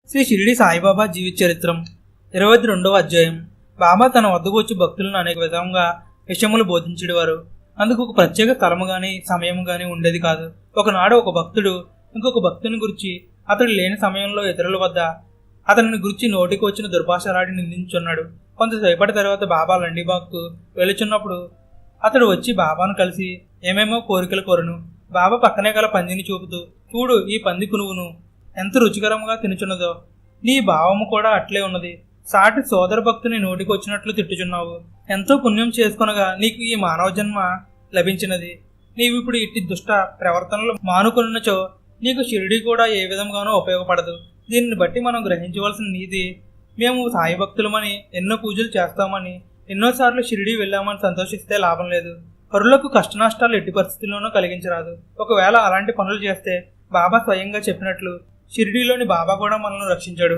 శ్రీ షిరిడి సాయిబాబా జీవిత చరిత్రం 22వ అధ్యాయం. బాబా తన వద్దకు వచ్చి భక్తులను అనేక విధంగా విషయములు బోధించేవారు. అందుకు ఒక ప్రత్యేక స్థలము గాని సమయము గాని ఉండేది కాదు. ఒకనాడు ఒక భక్తుడు ఇంకొక భక్తుని గురించి అతడు లేని సమయంలో ఇతరుల వద్ద అతనిని గురించి నోటికి వచ్చిన దుర్భాషలాడి నిందించున్నాడు. కొంతసేపటి తర్వాత బాబా లండిబాగ్కు వెళుచున్నప్పుడు అతడు వచ్చి బాబాను కలిసి ఏమేమో కోరికలు కోరును. బాబా పక్కనే గల పందిని చూపుతూ, చూడు, ఈ పంది కునువును ఎంత రుచికరంగా తినుచున్నదో, నీ భావము కూడా అట్లే ఉన్నది. సాటి సోదర భక్తుని నోటికి వచ్చినట్లు తిట్టుచున్నావు. ఎంతో పుణ్యం చేసుకొనగా నీకు ఈ మానవ జన్మ లభించినది. నీవు ఇప్పుడు ఇట్టి దుష్ట ప్రవర్తనలు మానుకున్నచో నీకు షిరిడి కూడా ఏ విధంగానూ ఉపయోగపడదు. దీనిని బట్టి మనం గ్రహించవలసిన నీది, మేము సాయి భక్తులమని ఎన్నో పూజలు చేస్తామని ఎన్నోసార్లు షిరిడి వెళ్ళామని సంతోషిస్తే లాభం లేదు. పరులకు కష్టనష్టాలు ఎట్టి పరిస్థితుల్లోనూ కలిగించరాదు. ఒకవేళ అలాంటి పనులు చేస్తే బాబా స్వయంగా చెప్పినట్లు షిరిడీలోని బాబా కూడా మనల్ని రక్షించాడు.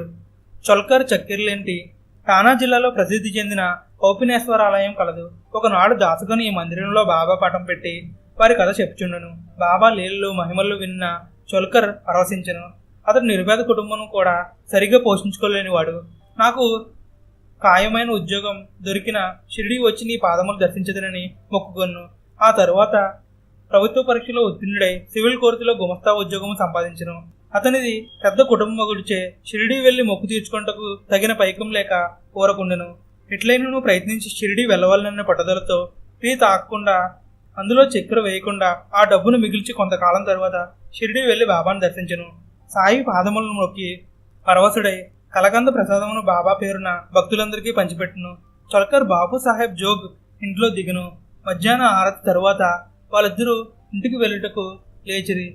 చొల్కర్ చక్కెర్లేంటి ఠానా జిల్లాలో ప్రసిద్ధి చెందిన ఓపినేశ్వర ఆలయం కలదు. ఒకనాడు దాసుకొని ఈ మందిరంలో బాబా పటం పెట్టి వారి కథ చెప్పుచుండెను. బాబా లీలలు మహిమలు విన్న చొల్కర్ పరవశించెను. అతడు నిరుపేద కుటుంబం కూడా సరిగ్గా పోషించుకోలేనివాడు. నాకు ఖాయమైన ఉద్యోగం దొరికిన షిరిడి వచ్చి నీ పాదములు దర్శించదనని మొక్కుకొన్ను. ఆ తరువాత ప్రభుత్వ పరీక్షలో ఉత్తీర్ణుడై సివిల్ కోర్టులో గుమస్తా ఉద్యోగం సంపాదించను. అతనిది పెద్ద కుటుంబం గుడిచే షిరిడి వెళ్లి మొక్కు తీర్చుకుంటకు తగిన పైకం లేక కోరకుండెను. ఎట్లయినను ప్రయత్నించి షిరిడి వెళ్ళవాలన్న పట్టుదలతో టీ తాగకుండా అందులో చక్కెర వేయకుండా ఆ డబ్బును మిగిల్చి కొంతకాలం తర్వాత షిరిడి వెళ్లి బాబాను దర్శించెను. సాయి పాదములను మొక్కి పరవశుడై కలకంద ప్రసాదమును బాబా పేరున భక్తులందరికీ పంచిపెట్టును. చొల్కర్ బాబు సాహెబ్ జోగ్ ఇంట్లో దిగును. మధ్యాహ్న ఆరతి తరువాత వాళ్ళిద్దరూ ఇంటికి వెళ్ళుటకు లేచిరి.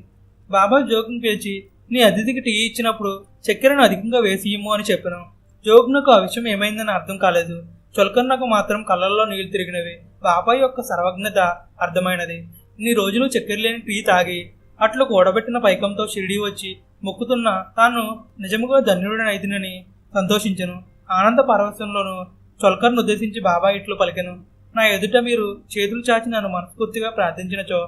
బాబా జోగ్ను పిలిచి, నీ అతిథికి టీ ఇచ్చినప్పుడు చక్కెరను అధికంగా వేసి ఇమ్ము అని చెప్పాను. జోగ్నకు ఆ విషయం ఏమైందని అర్థం కాలేదు. చొల్కర్నకు మాత్రం కళ్ళల్లో నీళ్లు తిరిగినవి. బాబా యొక్క సర్వజ్ఞత అర్థమైనది. ఇన్ని రోజులు చక్కెర లేని టీ తాగి అట్లు కూడబెట్టిన పైకంతో షిరిడి వచ్చి మొక్కుతున్న తాను నిజముగా ధన్యుడనైతినని సంతోషించెను. ఆనంద పరవశంలోనూ చొల్కర్ను ఉద్దేశించి బాబా ఇట్లు పలికెను, నా ఎదుట మీరు చేతులు చాచి నన్ను మనస్ఫూర్తిగా ప్రార్థించినచో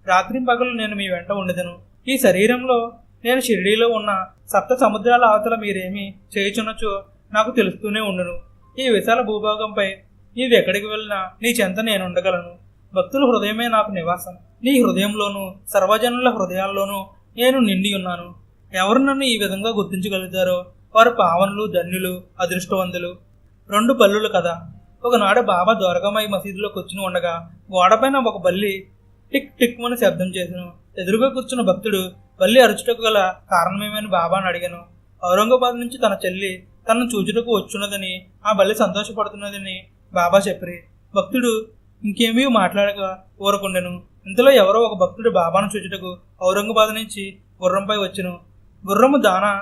రాత్రింపగలు నేను మీ వెంట ఉండదను. ఈ శరీరంలో నేను షిరిడీలో ఉన్న సప్త సముద్రాల అవతల మీరేమీ చేయుచున్నచో నాకు తెలుస్తూనే ఉండును. ఈ విశాల భూభాగంపై నీవు ఎక్కడికి వెళ్ళినా నీ చెంత నేను ఉండగలను. భక్తుల హృదయమే నాకు నివాసం. నీ హృదయంలోనూ సర్వజనుల హృదయాల్లోనూ నేను నిండి ఉన్నాను. ఎవరు నన్ను ఈ విధంగా గుర్తించగలుగుతారో వారు పావనులు, ధన్యులు, అదృష్టవంతులు. 2 బల్లులు కథ. ఒకనాడు బాబా ద్వారకామాయి మసీదులో కూర్చుని ఉండగా గోడపైన ఒక బల్లి టిక్ టిక్ అని శబ్దం చేసెను. ఎదురుగా కూర్చున్న భక్తుడు బల్లి అరుచుటకు గల కారణమేమని బాబాను అడిగాను. ఔరంగాబాద్ నుంచి తన చెల్లి తనను చూచుటకు వచ్చున్నదని, ఆ బల్లి సంతోషపడుతున్నదని బాబా చెప్పిరి. భక్తుడు ఇంకేమీ మాట్లాడక ఊరకుండెను. ఇంతలో ఎవరో ఒక భక్తుడు బాబాను చూచుటకు ఔరంగాబాద్ నుంచి గుర్రంపై వచ్చెను. గుర్రము దానా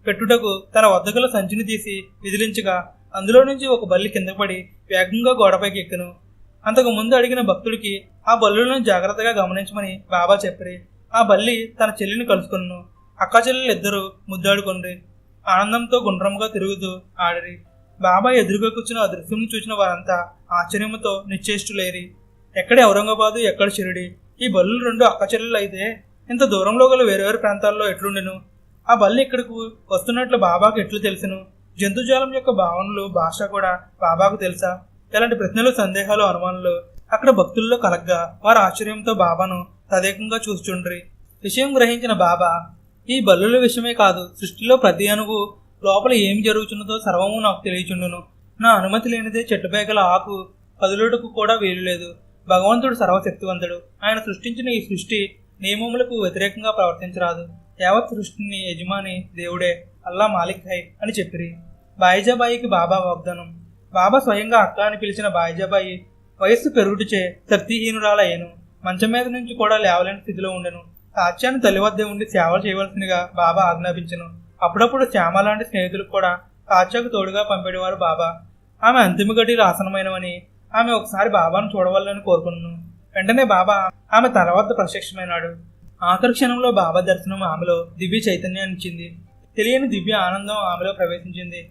పెట్టుటకు తన వద్దగల సంచిని తీసి విదిలించగా అందులో నుంచి ఒక బల్లి కింద పడి వేగంగా గోడపైకి ఎక్కెను. అంతకు ముందు అడిగిన భక్తుడికి ఆ బల్లులను జాగ్రత్తగా గమనించమని బాబా చెప్పిరి. ఆ బల్లి తన చెల్లిని కలుసుకున్నాను. అక్క చెల్లెలు ఇద్దరు ముద్దాడుకుండ్రి. ఆనందంతో గుండ్రంగా తిరుగుతూ ఆడిరి. బాబా ఎదురుగా కూర్చున్న ఆ దృశ్యం చూసిన వారంతా ఆశ్చర్యంతో నిశ్చేష్టులేరి. ఎక్కడ ఔరంగాబాదు, ఎక్కడ షిరిడి? ఈ బల్లులు 2 అక్క చెల్లెలు అయితే ఇంత దూరంలో గల వేరువేరు ప్రాంతాల్లో ఎట్లుండెను? ఆ బల్లి ఇక్కడికి వస్తున్నట్లు బాబాకు ఎట్లు తెలుసును? జంతుజాలం యొక్క భావనలు, భాష కూడా బాబాకు తెలుసా? ఇలాంటి ప్రశ్నలు, సందేహాలు, అనుమానాలు అక్కడ భక్తుల్లో కలగ్గా వారు ఆశ్చర్యంతో బాబాను తదేకంగా చూస్తుండ్రి. విషయం గ్రహించిన బాబా, ఈ బల్లుల విషయమే కాదు, సృష్టిలో ప్రతి అణువు లోపల ఏమి జరుగుతున్నదో సర్వము నాకు తెలియచుండును. నా అనుమతి లేనిదే చెట్టుపై గల ఆకు కదులుటకు కూడా వీలు లేదు. భగవంతుడు సర్వశక్తివంతుడు. ఆయన సృష్టించిన ఈ సృష్టి నియమములకు వ్యతిరేకంగా ప్రవర్తించరాదు. యావత్ సృష్టిని యజమాని దేవుడే, అల్లా మాలిక్ హై అని చెప్పిరి. బాయిజాబాయికి బాబా వాగ్దానం. బాబా స్వయంగా అక్క అని పిలిచిన బాయిజాబాయి వయస్సు పెరుగుటిచే శక్తిహీనురాలయ్యను. మంచం మీద నుంచి కూడా లేవలేని స్థితిలో ఉండెను. సాత్యాన్ని తల్లి వద్దే ఉండి సేవలు చేయవలసిందిగా బాబా ఆజ్ఞాపించెను. అప్పుడప్పుడు శ్యామ లాంటి స్నేహితులకు కూడా కాచాకు తోడుగా పంపేవారు బాబా. ఆమె అంతిమ గడియలు ఆసనమైనవని, ఆమె ఒకసారి బాబాను చూడవాలని కోరుకున్నాను. వెంటనే బాబా ఆమె తల వద్ద ప్రత్యక్షమైనాడు. ఆఖరి క్షణంలో బాబా దర్శనం ఆమెలో దివ్య చైతన్యాన్ని ఇచ్చింది. తెలియని దివ్య ఆనందం ఆమెలో ప్రవేశించింది.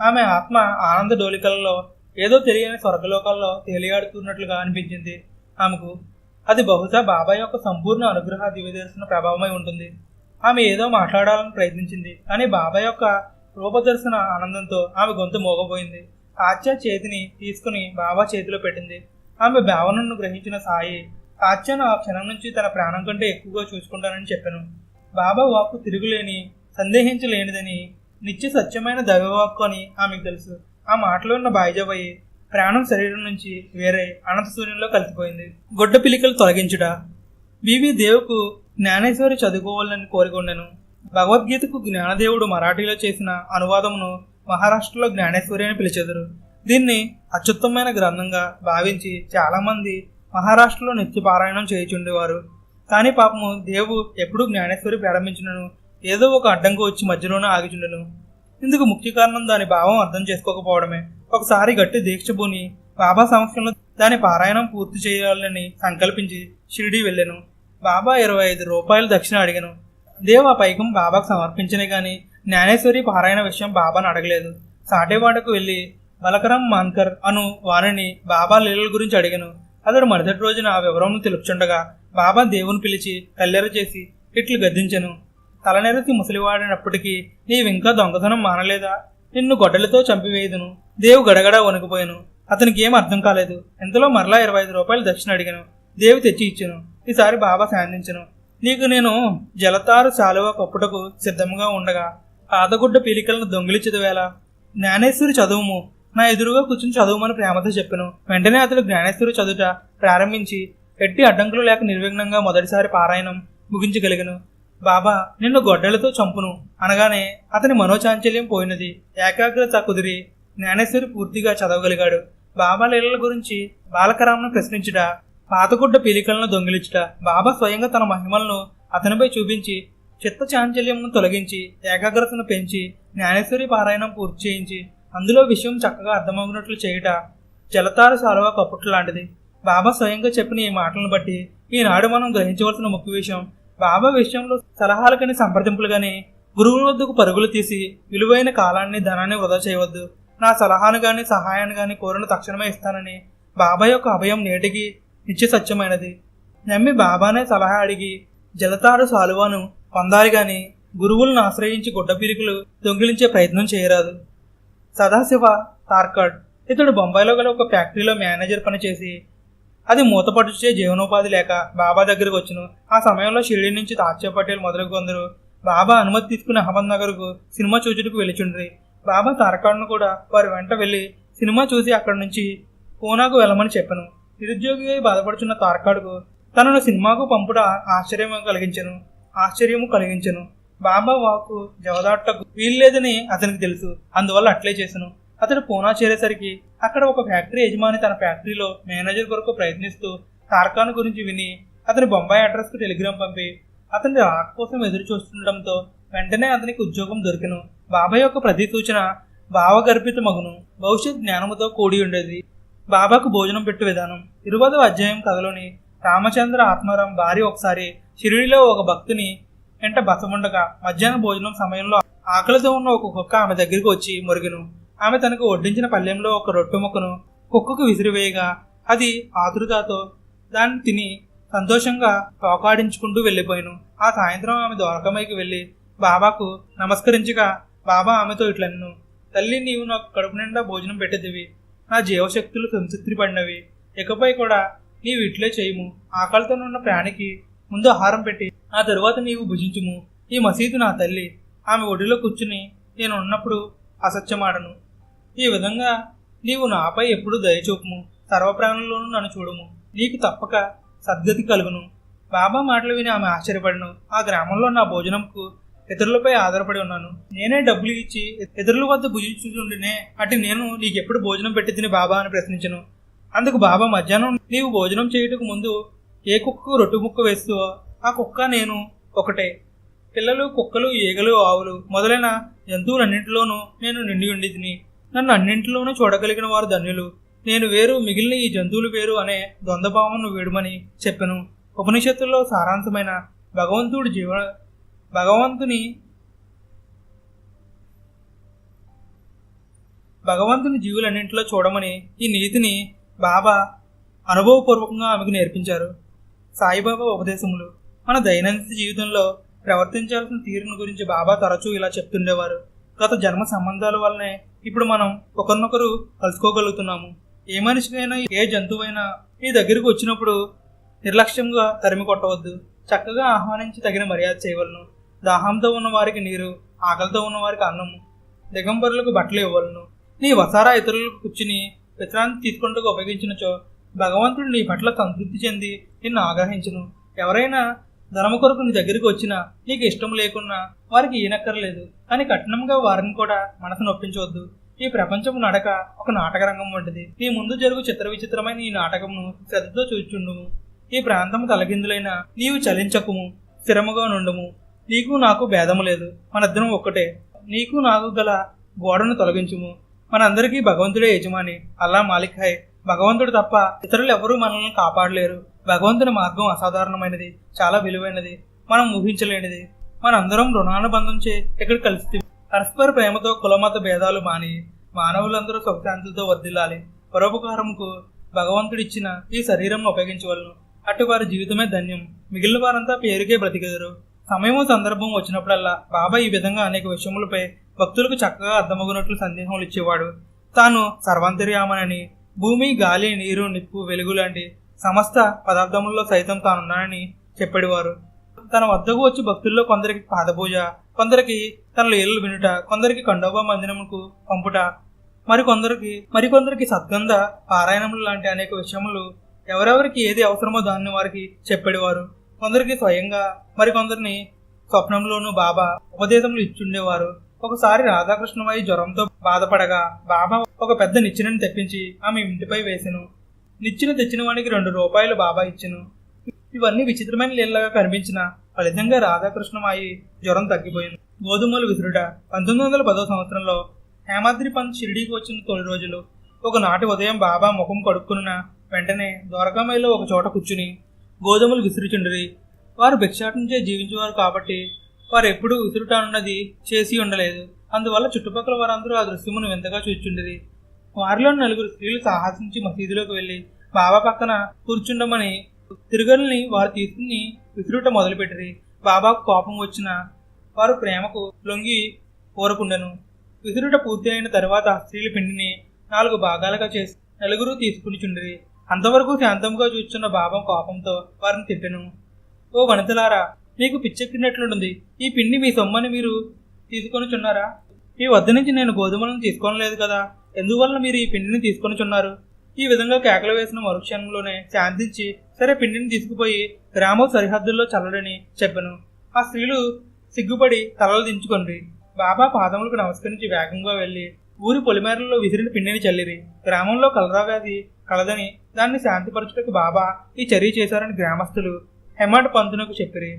ఆమె ఆత్మ ఆనంద డోలికలలో ఏదో తెలియని స్వర్గలోకాల్లో తేలియాడుతున్నట్లుగా అనిపించింది ఆమెకు. అది బహుశా బాబా యొక్క సంపూర్ణ అనుగ్రహ దివ్య దర్శన ప్రభావమై ఉంటుంది. ఆమె ఏదో మాట్లాడాలని ప్రయత్నించింది, కానీ బాబా యొక్క రూపదర్శన ఆనందంతో ఆమె గొంతు మోగపోయింది. ఆచ్య చేతిని తీసుకుని బాబా చేతిలో పెట్టింది. ఆమె భావనను గ్రహించిన సాయి ఆచ్యను ఆ క్షణం నుంచి తన ప్రాణం కంటే ఎక్కువగా చూసుకుంటానని చెప్పాను. బాబా వాక్కు తిరుగులేని, సందేహించలేనిదని, నిత్య సత్యమైన దైవవాక్కు అని ఆమెకు తెలుసు. ఆ మాటలో ఉన్న బాయిజాబాయి ప్రాణం శరీరం నుంచి వేరే అనంత సూర్యంలో కలిసిపోయింది. గొడ్డ పిలికలు తొలగించుట. బివి దేవుకు జ్ఞానేశ్వరి చదువుకోవాలని కోరుకున్నాను. భగవద్గీతకు జ్ఞానదేవుడు మరాఠీలో చేసిన అనువాదమును మహారాష్ట్రలో జ్ఞానేశ్వరి అని పిలిచెదరు. దీన్ని అత్యుత్తమైన గ్రంథంగా భావించి చాలామంది మహారాష్ట్రలో నిత్య పారాయణం చేయుచుండేవారు. కానీ పాపము దేవు ఎప్పుడూ జ్ఞానేశ్వరి ప్రారంభించినను ఏదో ఒక అడ్డంకు వచ్చి మధ్యలోనే ఆగిచుండెను. ఇందుకు ముఖ్య కారణం దాని భావం అర్థం చేసుకోకపోవడమే. ఒకసారి గట్టి దీక్షభూని బాబా సమక్షంలో దాని పారాయణం పూర్తి చేయాలని సంకల్పించి షిరిడీ వెళ్ళాను. బాబా 25 రూపాయలు దక్షిణ అడిగాను. దేవ్ ఆ పైకం బాబాకు సమర్పించనే గాని జ్ఞానేశ్వరి పారాయణ విషయం బాబాను అడగలేదు. సాటేవాడకు వెళ్ళి బలకరం మాన్కర్ అను వారిని బాబా లీలల గురించి అడిగాను. అతడు మరుసటి రోజున ఆ వివరమును తెలుపుచుండగా బాబా దేవుని పిలిచి కల్లెర చేసి ఇట్లు గద్దించెను. తలనెరసి ముసలివాడినప్పటికీ నీవింకా దొంగతనం మానలేదా? నిన్ను గొడ్డలతో చంపివేయుదును. దేవు గడగడా వణికిపోయాను. అతనికి ఏం అర్థం కాలేదు. ఇంతలో మరలా 25 రూపాయలు దక్షిణ అడిగాను. దేవు తెచ్చి ఇచ్చాను. ఈసారి బాబా శాంతించను. నీకు నేను జలతారు శాలువ కప్పుటకు సిద్ధంగా ఉండగా పాతగుడ్డ పీలికలను దొంగిలించదువేళ? జ్ఞానేశ్వరి చదువుము, నా ఎదురుగా కూర్చుని చదువుమని ప్రేమతో చెప్పాను. వెంటనే అతడు జ్ఞానేశ్వరి చదువుట ప్రారంభించి ఎట్టి అడ్డంకులు లేక నిర్విఘ్నంగా మొదటిసారి పారాయణం ముగించగలిగను. బాబా నిన్ను గొడ్డలతో చంపును అనగానే అతని మనోచాంచల్యం పోయినది. ఏకాగ్రత కుదిరి జ్ఞానేశ్వరి పూర్తిగా చదవగలిగాడు. బాబా లీలల గురించి బాలకరాంను ప్రశ్నించుట, పాతగుడ్డ పీలికలను దొంగిలించుట, బాబా స్వయంగా తన మహిమలను అతనిపై చూపించి చిత్త చాంచల్యంను తొలగించి ఏకాగ్రతను పెంచి జ్ఞానేశ్వరి పారాయణం పూర్తి చేయించి అందులో విషయం చక్కగా అర్థమవునట్లు చేయుట జలతారు సాలువ కప్పుట్టు లాంటిది. బాబా స్వయంగా చెప్పిన ఈ మాటలను బట్టి ఈనాడు మనం గ్రహించవలసిన ముఖ్య విషయం, బాబా విషయంలో సలహాలు కానీ సంప్రదింపులు కానీ గురువుల వద్దకు పరుగులు తీసి విలువైన కాలాన్ని ధనాన్ని వృధా చేయవద్దు. నా సలహాను కానీ సహాయాన్ని కానీ కోరిన తక్షణమే ఇస్తానని బాబా యొక్క అభయం నేటికి నిత్య సత్యమైనది. నమ్మి బాబానే సలహా అడిగి జలతారు సాలువాను పొందాలి గాని గురువులను ఆశ్రయించి గుడ్డ పిరికులు దొంగిలించే ప్రయత్నం చేయరాదు. సదాశివ తార్కాడ్ ఇతడు బొంబాయిలో గల ఒక ఫ్యాక్టరీలో మేనేజర్ పనిచేసి అది మూతపట్టుచే జీవనోపాధి లేక బాబా దగ్గరకు వచ్చును. ఆ సమయంలో షిరిడి నుంచి తాత్య పటేల్ మొదలగు కొందరు బాబా అనుమతి తీసుకుని అహ్మద్నగర్కు సినిమా చూచుటకు వెళ్ళిచుండ్రి. బాబా తార్కాడ్ను కూడా వారి వెంట వెళ్ళి సినిమా చూసి అక్కడి నుంచి పూనాకు వెళ్ళమని చెప్పాను. నిరుద్యోగిగా బాధపడుచున్న తార్కాడ్కు తనను సినిమాకు పంపుట ఆశ్చర్యము కలిగించెను. బాబా వాకు జవదాటకు వీల్లేదని అతనికి తెలుసు. అందువల్ల అట్లే చేశాను. అతడు పూనా చేరేసరికి అక్కడ ఒక ఫ్యాక్టరీ యజమాని తన ఫ్యాక్టరీలో మేనేజర్ కొరకు ప్రయత్నిస్తూ తార్కాను గురించి విని అతని బొంబాయి అడ్రస్కు టెలిగ్రామ్ పంపి అతని రాక కోసం ఎదురు చూస్తుండటంతో వెంటనే అతనికి ఉద్యోగం దొరికెను. బాబా యొక్క ప్రతి సూచన భావగర్భిత మగును భవిష్యత్ జ్ఞానముతో కూడి ఉండేది. బాబాకు భోజనం పెట్టు విధానం. 20వ అధ్యాయం కథలోని రామచంద్ర ఆత్మారాం భార్య ఒకసారి షిరిడిలో ఒక భక్తుని వెంట బసముండగా మధ్యాహ్న భోజనం సమయంలో ఆకలితో ఉన్న ఒక కుక్క ఆమె దగ్గరికి వచ్చి మొరిగెను. ఆమె తనకు వడ్డించిన పళ్ళెంలో ఒక రొట్టె ముక్కను కుక్కకు విసిరివేయగా అది ఆతృతతో దాన్ని తిని సంతోషంగా తోకాడించుకుంటూ వెళ్ళిపోయాను. ఆ సాయంత్రం ఆమె ద్వారకమైకి వెళ్ళి బాబాకు నమస్కరించగా బాబా ఆమెతో ఇట్లన్ను, తల్లి నీవు నాకు కడుపు నిండా భోజనం పెట్టేదివి, నా జీవశక్తులు సంతృప్తి పడినవి, ఇకపై కూడా నీవు ఇట్లే చేయుము. ఆకలితోనున్న ప్రాణికి ముందు ఆహారం పెట్టి ఆ తరువాత నీవు భుజించుము. ఈ మసీదు నా తల్లి, ఆమె ఒడిలో కూర్చుని నేను ఉన్నప్పుడు అసత్యమాడను. ఈ విధంగా నీవు నాపై ఎప్పుడు దయచూపుము, సర్వప్రాణుల్లోనూ నన్ను చూడుము, నీకు తప్పక సద్గతి కలుగును. బాబా మాటలు విని ఆమె ఆశ్చర్యపడను. ఆ గ్రామంలో నా భోజనంకు ఇతరులపై ఆధారపడి ఉన్నాను. నేనే డబ్బులు ఇచ్చి ఇతరుల వద్ద భుజించుండినే అటు నేను నీకెప్పుడు భోజనం పెట్టి తిని బాబా అని ప్రశ్నించను. అందుకు బాబా మధ్యాహ్నం నీవు భోజనం చేయుటకు ముందు ఏ కుక్కకు రొట్టె ముక్క వేస్తువో ఆ కుక్క నేను ఒకటే. పిల్లలు, కుక్కలు, ఈగలు, ఆవులు మొదలైన జంతువులన్నింటిలోనూ నేను నిండి ఉండితిని. నన్ను అన్నింటిలోనూ చూడగలిగిన వారు ధన్యులు. నేను వేరు, మిగిలిన ఈ జంతువులు వేరు అనే ద్వంద్వభావమును వీడమని చెప్పెను. ఉపనిషత్తుల్లో సారాంశమైన భగవంతుని జీవులన్నింటిలో చూడమని ఈ నీతిని బాబా అనుభవపూర్వకంగా ఆమెకు నేర్పించారు. సాయిబాబా ఉపదేశములు. మన దైనందిన జీవితంలో ప్రవర్తించాల్సిన తీరును గురించి బాబా తరచూ ఇలా చెప్తుండేవారు. గత జన్మ సంబంధాల వల్లనే ఇప్పుడు మనం ఒకరినొకరు కలుసుకోగలుగుతున్నాము. ఏ మనిషికైనా ఏ జంతువైనా మీ దగ్గరకు వచ్చినప్పుడు నిర్లక్ష్యంగా తరిమి కొట్టవద్దు. చక్కగా ఆహ్వానించి తగిన మర్యాద చేయవలను. దాహంతో ఉన్న వారికి నీరు, ఆకలితో ఉన్న వారికి అన్నము, దిగంబరులకు బట్టలు ఇవ్వలను. నీ వసారా ఇతరులకు కూర్చుని విశ్రాంతి తీసుకుంటూ ఉపయోగించినచో భగవంతుడు నీ పట్ల సంతృప్తి చెంది నిన్ను ఆగ్రహించును. ఎవరైనా ధనము కొరకు నీ దగ్గరికి వచ్చినా నీకు ఇష్టం లేకున్నా వారికి ఈనక్కర్లేదు, కానీ కఠినంగా వారిని కూడా మనసు నొప్పించవద్దు. ఈ ప్రపంచము నడక ఒక నాటక రంగం వంటిది. నీ ముందు జరుగు చిత్ర విచిత్రమైన ఈ నాటకమును శ్రద్ధతో చూచుండుము. ఈ ప్రాంతము తలకిందులైన నీవు చలించకుము, స్థిరముగా నుండుము. నీకు నాకు భేదము లేదు, మనిద్దరం ఒక్కటే. నీకు నాకు గల గోడను తొలగించుము. మనందరికీ భగవంతుడే యజమాని, అల్లా మాలిక్ హై. భగవంతుడు తప్ప ఇతరులు ఎవరూ మనల్ని కాపాడలేరు. భగవంతుని మార్గం అసాధారణమైనది, చాలా విలువైనది, మనం ఊహించలేనిది. మనందరం రుణానుబంధంచే ఇక్కడ కలిసి పరస్పర ప్రేమతో కులమత భేదాలు మాని మానవులందరూ సుఖశాంతులతో వర్ధిల్లాలి. పరోపకారముకు భగవంతుడిచ్చిన ఈ శరీరం ఉపయోగించవలను. అటు వారి జీవితమే ధన్యం. మిగిలిన వారంతా పేరుకే బ్రతికెదరు. సమయము సందర్భం వచ్చినప్పుడల్లా బాబా ఈ విధంగా అనేక విషయములపై భక్తులకు చక్కగా అర్థమగునట్లు సందేహములు ఇచ్చేవాడు. తాను సర్వాంతర్యామనని, భూమి, గాలి, నీరు, నిప్పు, వెలుగు లాంటి సమస్త పదార్థముల్లో సైతం తానున్నానని చెప్పేవారు. తన వద్దకు వచ్చి భక్తుల్లో కొందరికి పాదపూజ, కొందరికి తన లీలలు వినుట, కొందరికి ఖండోబా మందిరముకు పంపుట, మరికొందరికి సద్గంధ పారాయణములు లాంటి అనేక విషయములు ఎవరెవరికి ఏది అవసరమో దాన్ని వారికి చెప్పేవారు. కొందరికి స్వయంగా, మరికొందరిని స్వప్నంలోనూ బాబా ఉపదేశములు ఇచ్చుండేవారు. ఒకసారి రాధాకృష్ణమయ్య జ్వరంతో బాధపడగా బాబా ఒక పెద్ద నిచ్చెనని తెప్పించి ఆమె ఇంటిపై వేసెను. నిచ్చెన తెచ్చిన వానికి 2 రూపాయలు బాబా ఇచ్చెను. ఇవన్నీ విచిత్రమైన లీలగా కనిపించిన ఫలితంగా రాధాకృష్ణమయ్యి జ్వరం తగ్గిపోయింది. గోధుమలు విసురుట. 1910వ సంవత్సరంలో హేమాద్రి పంత్ షిరిడీకి వచ్చిన తొలి రోజులు. ఒకనాటి ఉదయం బాబా ముఖం కడుక్కున్న వెంటనే ద్వారకామాయిలో ఒక చోట కూర్చుని గోధుమలు విసురుచుండిరి. వారు భిక్షాటంచే జీవించేవారు కాబట్టి వారు ఎప్పుడూ విసురుటానున్నది చేసి ఉండలేదు. అందువల్ల చుట్టుపక్కల వారందరూ ఆ దృశ్యమును వింతగా చూచుండిరి. వారిలో 4 స్త్రీలు సాహసించి మసీదులోకి వెళ్లి బాబా పక్కన కూర్చుండమని తిరుగల్ని వారు తీసుకుని విసురుట మొదలుపెట్టిరి. బాబాకు కోపం వచ్చిన వారు ప్రేమకు లొంగి ఊరకుండెను. విసురుట పూర్తి అయిన తరువాత స్త్రీల పిండిని 4 భాగాలుగా చేసి 4 తీసుకుని చుండిరి. అంతవరకు శాంతంగా చూస్తున్న బాబా కోపంతో వారిని తిట్టెను. ఓ వనితలారా, మీకు పిచ్చెక్కినట్లుంటుంది. ఈ పిండి మీ సొమ్మని మీరు తీసుకొని చున్నారా? మీ వద్ద నుంచి నేను గోధుమలను తీసుకోనలేదు కదా, ఎందువల్ల మీరు ఈ పిండిని తీసుకొని చున్నారు? ఈ విధంగా కేకలు వేసిన మరుక్షణంలోనే శాంతించి, సరే పిండిని తీసుకుపోయి గ్రామం సరిహద్దుల్లో చల్లడని చెప్పాను. ఆ స్త్రీలు సిగ్గుపడి తలలు దించుకొండ్రి. బాబా పాదములకు నమస్కరించి వేగంగా వెళ్లి ఊరి పొలిమేరల్లో విసిరిన పిండిని చల్లిరి. గ్రామంలో కలరా వ్యాధి కలదని దాన్ని శాంతిపరచుటకు బాబా ఈ చర్య చేశారని గ్రామస్తులు హెమాడ్ పంతునకు చెప్పిరి.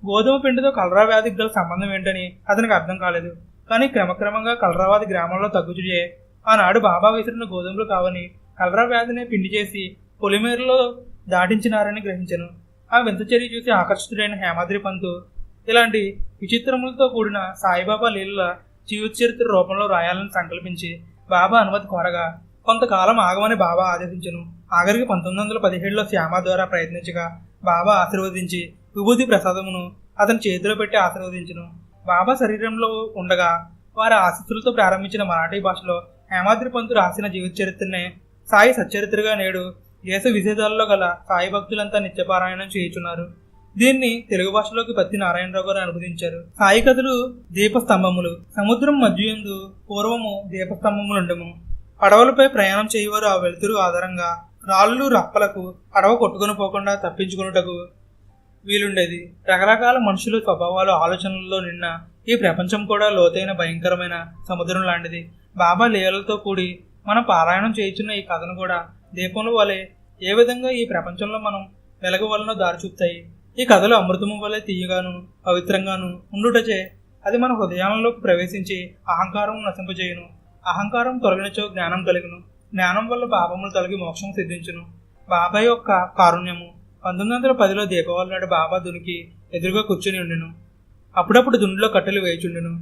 గోధుమ పిండితో కలరా వ్యాధికి గల సంబంధం ఏంటని అతనికి అర్థం కాలేదు. కానీ క్రమక్రమంగా కలరావాది గ్రామంలో తగ్గుచుడే ఆనాడు బాబా విసిరిన గోధుమలు కావని కలరా వ్యాధిని పిండి చేసి పొలిమేరలో దాటించినారని గ్రహించను. ఆ వింత చర్య చూసి ఆకర్షితుడైన హేమాద్రి పంతు ఇలాంటి విచిత్రములతో కూడిన సాయిబాబా లీలల జీవిత చరిత్ర రూపంలో రాయాలని సంకల్పించి బాబా అనుమతి కోరగా కొంతకాలం ఆగమని బాబా ఆదేశించను. ఆఖరికి 1917లో శ్యామ ద్వారా ప్రయత్నించగా బాబా ఆశీర్వదించి విభూతి ప్రసాదమును అతని చేతిలో పెట్టి ఆశీర్వదించును. బాబా శరీరంలో ఉండగా వారి ఆశీస్సులతో ప్రారంభించిన మరాఠీ భాషలో హేమాద్రి పంతు రాసిన జీవిత చరిత్రనే సాయి సచ్చరిత్రగా నేడు దేశ విదేశాల్లో గల సాయి భక్తులంతా నిత్యపారాయణం చేయుచున్నారు. దీన్ని తెలుగు భాషలోకి పత్తి నారాయణరావు గారు అనువదించారు. సాయి కథలు దీపస్తంభములు. సముద్రం మధ్యయందు పూర్వము దీపస్తంభములుండము. పడవలపై ప్రయాణం చేయవారు ఆ వెలుతురు ఆధారంగా రాళ్ళు రప్పలకు పడవ కొట్టుకుని పోకుండా తప్పించుకున్నటకు వీలుండేది. రకరకాల మనుషుల స్వభావాలు, ఆలోచనలలో నిన్న ఈ ప్రపంచం కూడా లోతైన భయంకరమైన సముద్రం లాంటిది. బాబా లీలలతో కూడి మనం పారాయణం చేయుచున్న ఈ కథను కూడా దీపంలో వలె ఏ విధంగా ఈ ప్రపంచంలో మనం వెలగవలనో దారి చూపుతాయి. ఈ కథలు అమృతము వలె తీయగాను పవిత్రంగాను ఉండుటచే అది మన హృదయాలలోకి ప్రవేశించి అహంకారం నశింపజేయును. అహంకారం తొలగినచో జ్ఞానం కలుగును. జ్ఞానం వల్ల పాపములు తొలగి మోక్షం సిద్ధించును. బాబా యొక్క కారుణ్యము. 1910లో దీపావళి నాడు బాబా దునికి ఎదురుగా కూర్చుని ఉండెను. అప్పుడప్పుడు దునిలో కట్టెలు వేయుచుండెను.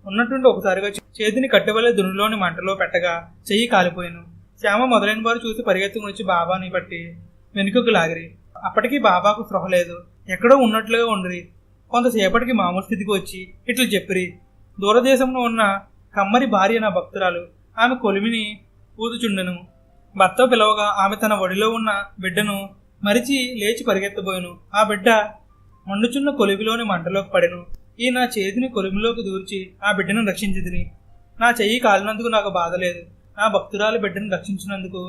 ఉన్నట్టుండి ఒకసారిగా చేతిని కట్టెవలే దునిలోని మంటలో పెట్టగా చెయ్యి కాలిపోయాను. శ్యామ మొదలైన వారు చూసి పరిగెత్తుకుని వచ్చి బాబాని పట్టి వెనుకకు లాగిరి. అప్పటికీ బాబాకు స్పృహ లేదు. ఎక్కడో ఉన్నట్లుగా ఉండిరి. కొంతసేపటికి మామూలు స్థితికి వచ్చి ఇట్లు చెప్పిరి. దూరదేశంలో ఉన్న కమ్మరి భార్య నా భక్తురాలు. ఆమె కొలిమిని ఊదుచుండెను. భర్త పిలవగా ఆమె తన ఒడిలో ఉన్న బిడ్డను మరిచి లేచి పరిగెత్తబోయెను. ఆ బిడ్డ మండుచున్న కొలిమిలోని మంటలోకి పడెను. ఈ నా చేతిని కొలిమిలోకి దూర్చి ఆ బిడ్డను రక్షించితిని. నా చెయ్యి కాలినందుకు నాకు బాధ లేదు. నా భక్తురాలి బిడ్డను రక్షించినందుకు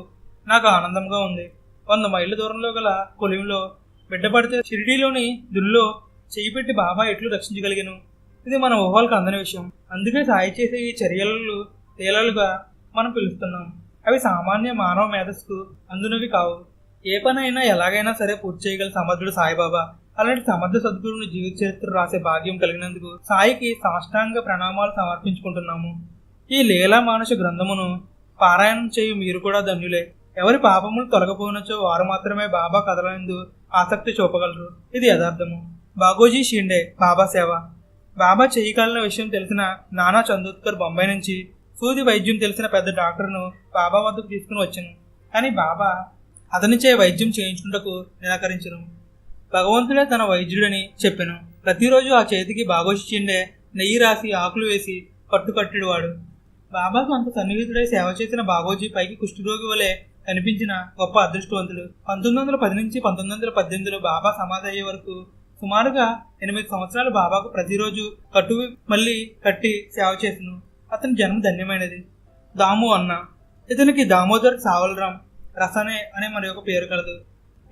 నాకు ఆనందంగా ఉంది. 100 మైళ్ళ దూరంలో గల కొలిమిలో బిడ్డ పడితే షిరిడీలోని దుల్లో చెయ్యి పెట్టి బాబా ఎట్లు రక్షించగలిగాను. ఇది మన ఊహలకు అందని విషయం. అందుకే సాయి చేసే ఈ చర్యలు తేలాలుగా మనం పిలుస్తున్నాం. అవి సామాన్య మానవ మేధస్సుకు అందునవి కావు. ఏ పని అయినా ఎలాగైనా సరే పూర్తి చేయగల సమర్థుడు సాయిబాబా. అలాంటి సమర్థ సద్గురువుని జీవిత చరిత్ర రాసే భాగ్యం కలిగినందుకు సాయికి సాష్టాంగ ప్రణామాలు సమర్పించుకుంటున్నాము. ఈ లీలా మానుష గ్రంథమును పారాయణం చేయు మీరు కూడా ధన్యులే. ఎవరి పాపములు తొలగపోనచో వారు మాత్రమే బాబా కథలందు ఆసక్తి చూపగలరు. ఇది యథార్థము. బాగోజీ షిండే బాబా సేవ. బాబా చెయ్యి కాలిన విషయం తెలిసిన నానా చందోద్కర్ బొంబాయి నుంచి సూది వైద్యం తెలిసిన పెద్ద డాక్టర్ను బాబా వద్దకు తీసుకుని వచ్చాను. కానీ బాబా అతనిచే వైద్యం చేయించుకుంటకు నిరాకరించను. భగవంతుడే తన వైద్యుడని చెప్పాను. ప్రతిరోజు ఆ చేతికి బాగోజీ షిండే నెయ్యి రాసి ఆకులు వేసి కట్టుకట్టిడువాడు. బాబాకు అంత సన్నిహితుడై సేవ చేసిన బాగోజీ పైకి కుష్ఠరోగి వలె కనిపించిన గొప్ప అదృష్టవంతుడు. 1910 నుంచి 1918లో బాబా సమాధి అయ్యే వరకు సుమారుగా 8 సంవత్సరాలు బాబాకు ప్రతిరోజు కట్టు మళ్ళీ కట్టి సేవ చేసను. అతని జన్మ ధన్యమైనది. దాము అన్న. ఇతనికి దామోదర్ సావల్రామ్ రసనే అనే మరి ఒక పేరు కలదు.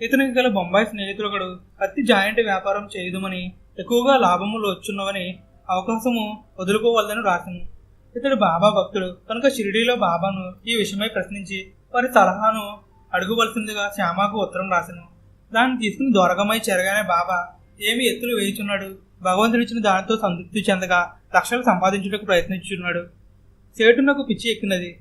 ఇతనికి గల బొంబాయి స్నేహితులొకడు పత్తి జాయింట్ వ్యాపారం చేయదుమని, ఎక్కువగా లాభములు వచ్చున్నవని, అవకాశము వదులుకోవాలని రాసను. ఇతడు బాబా భక్తుడు కనుక షిరిడీలో బాబాను ఈ విషయమై ప్రశ్నించి వారి సలహాను అడుగువలసిందిగా శ్యామాకు ఉత్తరం రాసను. దాన్ని తీసుకుని దొరకమై చెరగానే బాబా ఏమి ఎత్తులు వేయుచున్నాడు. భగవంతుడిచ్చిన దానితో సంతృప్తి చెందగా లక్షలు సంపాదించుటకు ప్రయత్నించున్నాడు. సేటునకు పిచ్చి ఎక్కినది.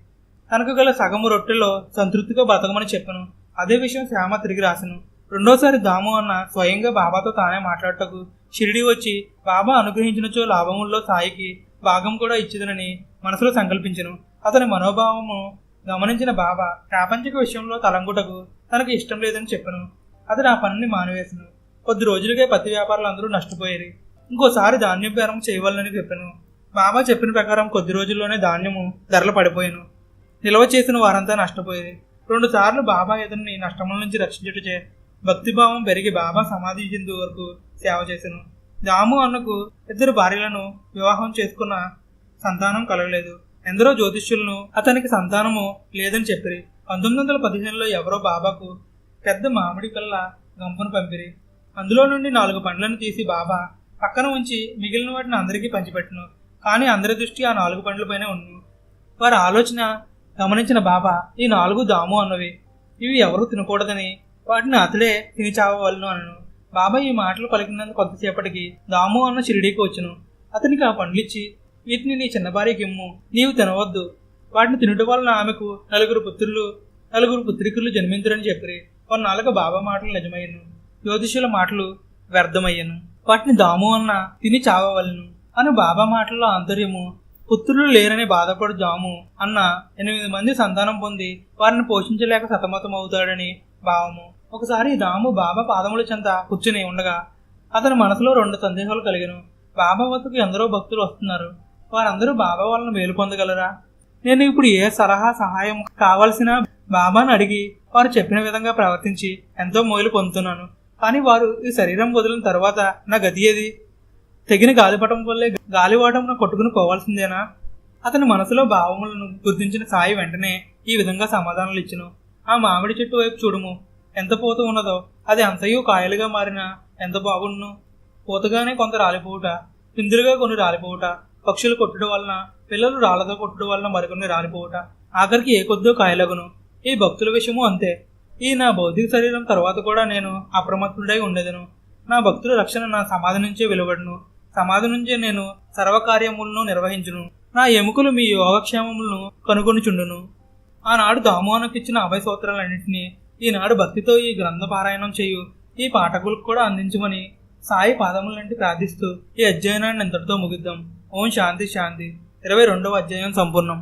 తనకు గల సగము రొట్టెలో సంతృప్తిగా బతకమని చెప్పను. అదే విషయం శ్యామ తిరిగి రాసను. రెండోసారి దాము అన్న స్వయంగా బాబాతో తానే మాట్లాడటకు షిరిడి వచ్చి బాబా అనుగ్రహించినచో లాభముల్లో సాయికి భాగం కూడా ఇచ్చిదనని మనసులో సంకల్పించను. అతని మనోభావము గమనించిన బాబా ప్రాపంచిక విషయంలో తలంగుటకు తనకు ఇష్టం లేదని చెప్పను. అతడు ఆ పనిని మానివేసను. కొద్ది రోజులకే పత్తి వ్యాపారులు అందరూ నష్టపోయేది. ఇంకోసారి ధాన్యం బేరం చేయవాలని చెప్పాను. బాబా చెప్పిన ప్రకారం కొద్ది రోజుల్లోనే ధాన్యము ధరలు పడిపోయాను. నిల్వ చేసిన వారంతా నష్టపోయేది. 2 సార్లు బాబా ఇతన్ని నష్టముల నుంచి రక్షించుటచే భక్తిభావం పెరిగి బాబా సమాధి చెందు వరకు సేవ చేశాను. దాము అన్నకు 2 భార్యలను వివాహం చేసుకున్న సంతానం కలగలేదు. ఎందరో జ్యోతిష్యులను అతనికి సంతానము లేదని చెప్పిరి. 1915లో ఎవరో బాబాకు పెద్ద మామిడి కళ్ళ గంపను పంపిరి. అందులో నుండి 4 పండ్లను తీసి బాబా పక్కన ఉంచి మిగిలిన వాటిని అందరికీ పంచిపెట్టను. కానీ అందరి దృష్టి ఆ 4 పండ్లపైనే ఉన్ను. వారి ఆలోచన గమనించిన బాబా ఈ 4 దాము అన్నవి, ఇవి ఎవరూ తినకూడదని, వాటిని అతడే తిని చావవలను అనను. బాబా ఈ మాటలు పలికినందుకు కొంతసేపటికి దాము అన్న షిరిడీకి వచ్చును. అతనికి ఆ పండ్లిచ్చి, వీటిని నీ చిన్న భార్యకి ఇమ్ము, నీవు తినవద్దు. వాటిని తినటం వలన ఆమెకు 4 పుత్రికలు జన్మించురని చెప్పిరి. కొన్నాళ్ళకు బాబా మాటలు నిజమయ్యను, జ్యోతిష్యుల మాటలు వ్యర్థమయ్యను. వాటిని దాము అన్న తిని చావవలను అని బాబా మాటల్లో ఆంతర్యము. పుత్రులు లేరని బాధపడు దాము అన్న 8 మంది సంతానం పొంది వారిని పోషించలేక సతమతం అవుతాడని భావము. ఒకసారి దాము బాబా పాదముల చెంత కూర్చుని ఉండగా అతని మనసులో 2 సందేహాలు కలిగను. బాబా వద్దకు ఎందరో భక్తులు వస్తున్నారు. వారందరూ బాబా వాళ్ళను మేలు పొందగలరా? నేను ఇప్పుడు ఏ సహాయం కావాల్సిన బాబాను అడిగి వారు చెప్పిన విధంగా ప్రవర్తించి ఎంతో మేలు పొందుతున్నాను. కానీ వారు ఈ శరీరం వదిలిన తర్వాత నా గతి ఏది? తెగిన గాలిపటం వల్లే గాలివాటంను కొట్టుకుని పోవాల్సిందేనా? అతని మనసులో భావములను గుర్తించిన సాయి వెంటనే ఈ విధంగా సమాధానాలు ఇచ్చును. ఆ మామిడి చెట్టు వైపు చూడుము, ఎంత పూత ఉన్నదో, అది అంతయు కాయలుగా మారినా ఎంత బాగుండును. పూతగానే కొంత రాలిపోవుట, పిందులుగా కొన్ని రాలిపోవుట, పక్షులు కొట్టడం వలన, పిల్లలు రాళ్లతో కొట్టడం వలన మరికొన్ని రాలిపోవుట, ఆఖరికి ఏ కొద్దో కాయలగును. ఈ భక్తుల విషయము అంతే. ఈ నా భౌతిక శరీరం తర్వాత కూడా నేను అప్రమత్తుడై ఉండేదను. నా భక్తుల రక్షణ నా సమాధి నుంచే వెలువడును. సమాధి నుంచే నేను సర్వకార్యములను నిర్వహించును. నా ఎముకలు మీ యోగక్షేమములను కనుగొనిచుండును. ఆనాడు దామోనకిచ్చిన అభయ సూత్రాలన్నింటినీ ఈనాడు భక్తితో ఈ గ్రంథ పారాయణం చేయు ఈ పాఠకులకు కూడా అందించమని సాయి పాదములంటి ప్రార్థిస్తూ ఈ అధ్యయనాన్ని ఇంతటితో ముగిద్దాం. ఓం శాంతి శాంతి. 22వ అధ్యాయం సంపూర్ణం.